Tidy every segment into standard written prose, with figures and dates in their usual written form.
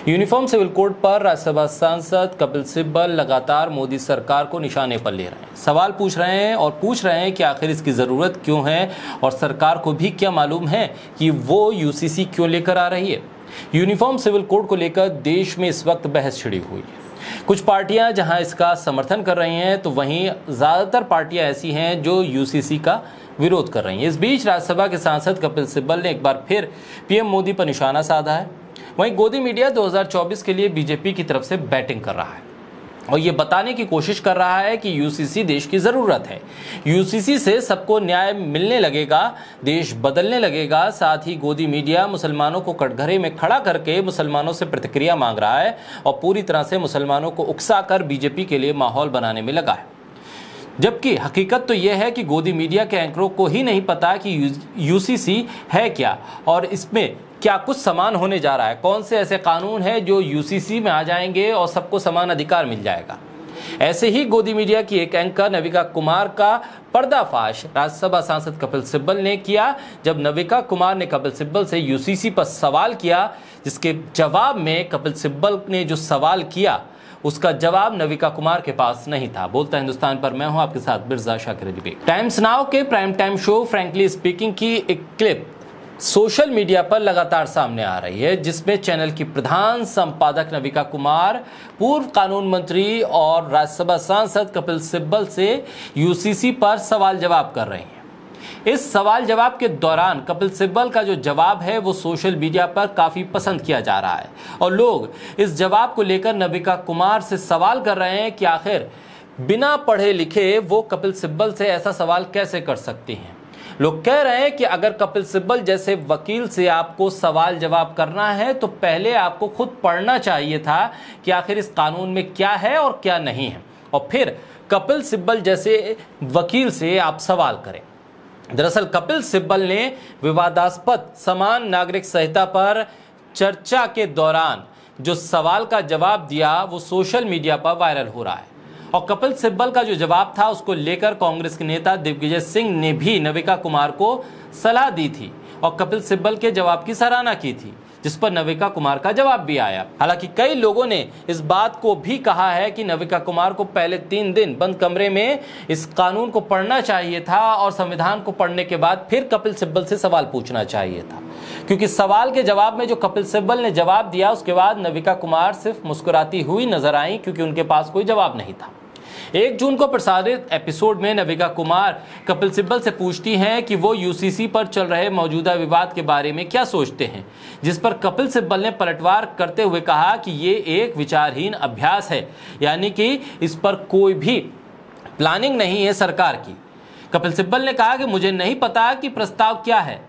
Uniform civil code पर राज्यसभा सांसद कपिल सिब्बल लगातार मोदी सरकार को निशाने पर ले रहे हैं। सवाल पूछ रहे हैं कि आखिर इसकी ज़रूरत क्यों है और सरकार को भी क्या मालूम है कि वो यूसीसी क्यों लेकर आ रही है। यूनिफॉर्म सिविल कोड को लेकर देश में इस वक्त बहस छिड़ी हुई है। कुछ पार्टियां जहां इसका समर्थन कर रही हैं तो वहीं ज़्यादातर पार्टियां ऐसी हैं जो यूसीसी का विरोध कर रही हैं। इस बीच राज्यसभा के सांसद कपिल सिब्बल ने एक बार फिर पीएम मोदी पर निशाना साधा है। वहीं गोदी मीडिया 2024 के लिए बीजेपी की तरफ से बैटिंग कर रहा है और ये बताने की कोशिश कर रहा है कि यूसीसी देश की ज़रूरत है। यूसीसी से सबको न्याय मिलने लगेगा, देश बदलने लगेगा। साथ ही गोदी मीडिया मुसलमानों को कटघरे में खड़ा करके मुसलमानों से प्रतिक्रिया मांग रहा है और पूरी तरह से मुसलमानों को उकसाकर बीजेपी के लिए माहौल बनाने में लगा है। जबकि हकीकत तो यह है कि गोदी मीडिया के एंकरों को ही नहीं पता कि यूसीसी है क्या और इसमें क्या कुछ समान होने जा रहा है। कौन से ऐसे कानून हैं जो यूसीसी में आ जाएंगे और सबको समान अधिकार मिल जाएगा। ऐसे ही गोदी मीडिया की एक एंकर नविका कुमार का पर्दाफाश राज्यसभा सांसद कपिल सिब्बल ने किया, जब नविका कुमार ने कपिल सिब्बल से यूसीसी पर सवाल किया, जिसके जवाब में कपिल सिब्बल ने जो सवाल किया उसका जवाब नविका कुमार के पास नहीं था। बोलता हिंदुस्तान पर मैं हूं आपके साथ मिर्जा शाकिर अली बेग। टाइम्स नाउ के prime time show frankly speaking की एक क्लिप सोशल मीडिया पर लगातार सामने आ रही है, जिसमें चैनल की प्रधान संपादक नविका कुमार पूर्व कानून मंत्री और राज्यसभा सांसद कपिल सिब्बल से यूसीसी पर सवाल जवाब कर रहे हैं। इस सवाल जवाब के दौरान कपिल सिब्बल का जो जवाब है वो सोशल मीडिया पर काफी पसंद किया जा रहा है और लोग इस जवाब को लेकर नविका कुमार से सवाल कर रहे हैं कि आखिर बिना पढ़े लिखे वो कपिल सिब्बल से ऐसा सवाल कैसे कर सकती हैं। लोग कह रहे हैं कि अगर कपिल सिब्बल जैसे वकील से आपको सवाल जवाब करना है तो पहले आपको खुद पढ़ना चाहिए था कि आखिर इस कानून में क्या है और क्या नहीं है, और फिर कपिल सिब्बल जैसे वकील से आप सवाल करें। दरअसल कपिल सिब्बल ने विवादास्पद समान नागरिक संहिता पर चर्चा के दौरान जो सवाल का जवाब दिया वो सोशल मीडिया पर वायरल हो रहा है और कपिल सिब्बल का जो जवाब था उसको लेकर कांग्रेस के नेता दिग्विजय सिंह ने भी नविका कुमार को सलाह दी थी और कपिल सिब्बल के जवाब की सराहना की थी, जिस पर नविका कुमार का जवाब भी आया। हालांकि कई लोगों ने इस बात को भी कहा है कि नविका कुमार को पहले 3 दिन बंद कमरे में इस कानून को पढ़ना चाहिए था और संविधान को पढ़ने के बाद फिर कपिल सिब्बल से सवाल पूछना चाहिए था, क्योंकि सवाल के जवाब में जो कपिल सिब्बल ने जवाब दिया उसके बाद नविका कुमार सिर्फ मुस्कुराती हुई नजर आई, क्योंकि उनके पास कोई जवाब नहीं था। 1 जून को प्रसारित एपिसोड में नविका कुमार कपिल सिब्बल से पूछती हैं कि वो यूसीसी पर चल रहे मौजूदा विवाद के बारे में क्या सोचते हैं, जिस पर कपिल सिब्बल ने पलटवार करते हुए कहा कि ये एक विचारहीन अभ्यास है, यानी कि इस पर कोई भी प्लानिंग नहीं है सरकार की। कपिल सिब्बल ने कहा कि मुझे नहीं पता कि प्रस्ताव क्या है,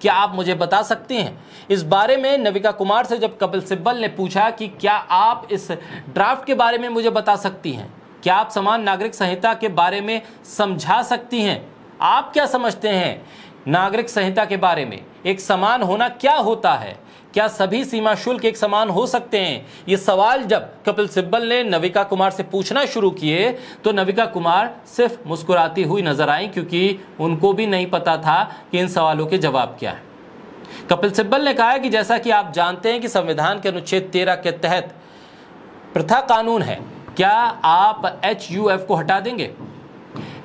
क्या आप मुझे बता सकते हैं। इस बारे में नविका कुमार से जब कपिल सिब्बल ने पूछा कि क्या आप इस ड्राफ्ट के बारे में मुझे बता सकती हैं, क्या आप समान नागरिक संहिता के बारे में समझा सकती हैं, आप क्या समझते हैं नागरिक संहिता के बारे में, एक समान होना क्या होता है, क्या सभी सीमा शुल्क एक समान हो सकते हैं। ये सवाल जब कपिल सिब्बल ने नविका कुमार से पूछना शुरू किए तो नविका कुमार सिर्फ मुस्कुराती हुई नजर आई, क्योंकि उनको भी नहीं पता था कि इन सवालों के जवाब क्या है। कपिल सिब्बल ने कहा कि जैसा कि आप जानते हैं कि संविधान के अनुच्छेद 13 के तहत प्रथा कानून है, क्या आप HUF को हटा देंगे।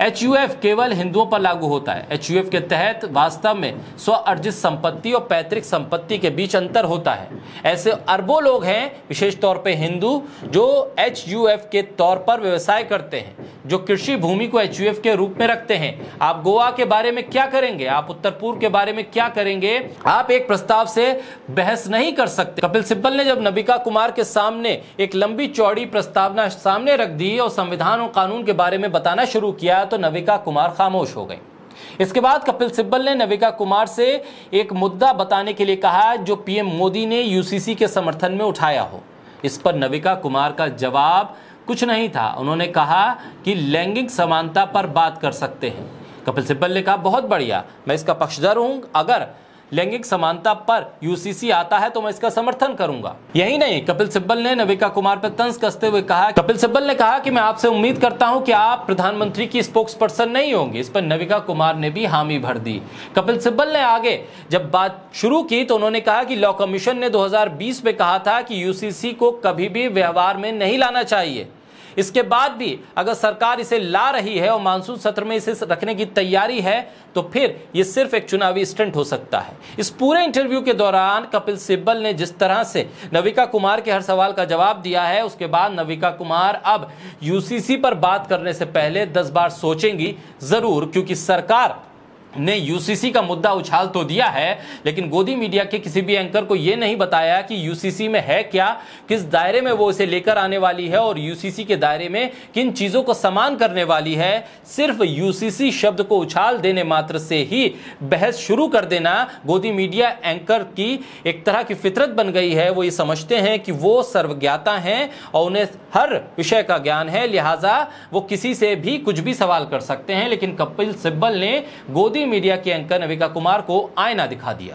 HUF केवल हिंदुओं पर लागू होता है। HUF के तहत वास्तव में स्व अर्जित संपत्ति और पैतृक संपत्ति के बीच अंतर होता है। ऐसे अरबों लोग हैं, विशेष तौर पे हिंदू, जो HUF के तौर पर व्यवसाय करते हैं, जो कृषि भूमि को HUF के रूप में रखते हैं। आप गोवा के बारे में क्या करेंगे, आप उत्तर पूर्व के बारे में क्या करेंगे, आप एक प्रस्ताव से बहस नहीं कर सकते। कपिल सिब्बल ने जब नविका कुमार के सामने एक लंबी चौड़ी प्रस्तावना सामने रख दी और संविधान और कानून के बारे में बताना शुरू किया तो नविका कुमार खामोश हो गई। इसके बाद कपिल सिब्बल ने नविका कुमार से एक मुद्दा बताने के लिए कहा जो पीएम मोदी ने यूसीसी के समर्थन में उठाया हो। इस पर नविका कुमार का जवाब कुछ नहीं था। उन्होंने कहा कि लैंगिक समानता पर बात कर सकते हैं। कपिल सिब्बल ने कहा बहुत बढ़िया, मैं इसका पक्षधर हूं। अगर लैंगिक समानता पर यूसीसी आता है तो मैं इसका समर्थन करूंगा। यही नहीं, कपिल सिब्बल ने नविका कुमार पर तंज कसते हुए कहा, कपिल सिब्बल ने कहा कि मैं आपसे उम्मीद करता हूं कि आप प्रधानमंत्री की स्पोक्स पर्सन नहीं होंगे। इस पर नविका कुमार ने भी हामी भर दी। कपिल सिब्बल ने आगे जब बात शुरू की तो उन्होंने कहा कि लॉ कमीशन ने 2020 में कहा था कि यूसीसी को कभी भी व्यवहार में नहीं लाना चाहिए। इसके बाद भी अगर सरकार इसे ला रही है और मानसून सत्र में इसे रखने की तैयारी है तो फिर यह सिर्फ एक चुनावी स्टंट हो सकता है। इस पूरे इंटरव्यू के दौरान कपिल सिब्बल ने जिस तरह से नविका कुमार के हर सवाल का जवाब दिया है, उसके बाद नविका कुमार अब यूसीसी पर बात करने से पहले 10 बार सोचेंगी जरूर, क्योंकि सरकार ने यूसीसी का मुद्दा उछाल तो दिया है, लेकिन गोदी मीडिया के किसी भी एंकर को यह नहीं बताया कि यूसीसी में है क्या, किस दायरे में वो इसे लेकर आने वाली है और यूसीसी के दायरे में किन चीजों को समान करने वाली है। सिर्फ यूसीसी शब्द को उछाल देने मात्र से ही बहस शुरू कर देना गोदी मीडिया एंकर की एक तरह की फितरत बन गई है। वो ये समझते हैं कि वो सर्वज्ञाता हैं और उन्हें हर विषय का ज्ञान है, लिहाजा वो किसी से भी कुछ भी सवाल कर सकते हैं। लेकिन कपिल सिब्बल ने गोदी मीडिया के एंकर नविका कुमार को आईना दिखा दिया।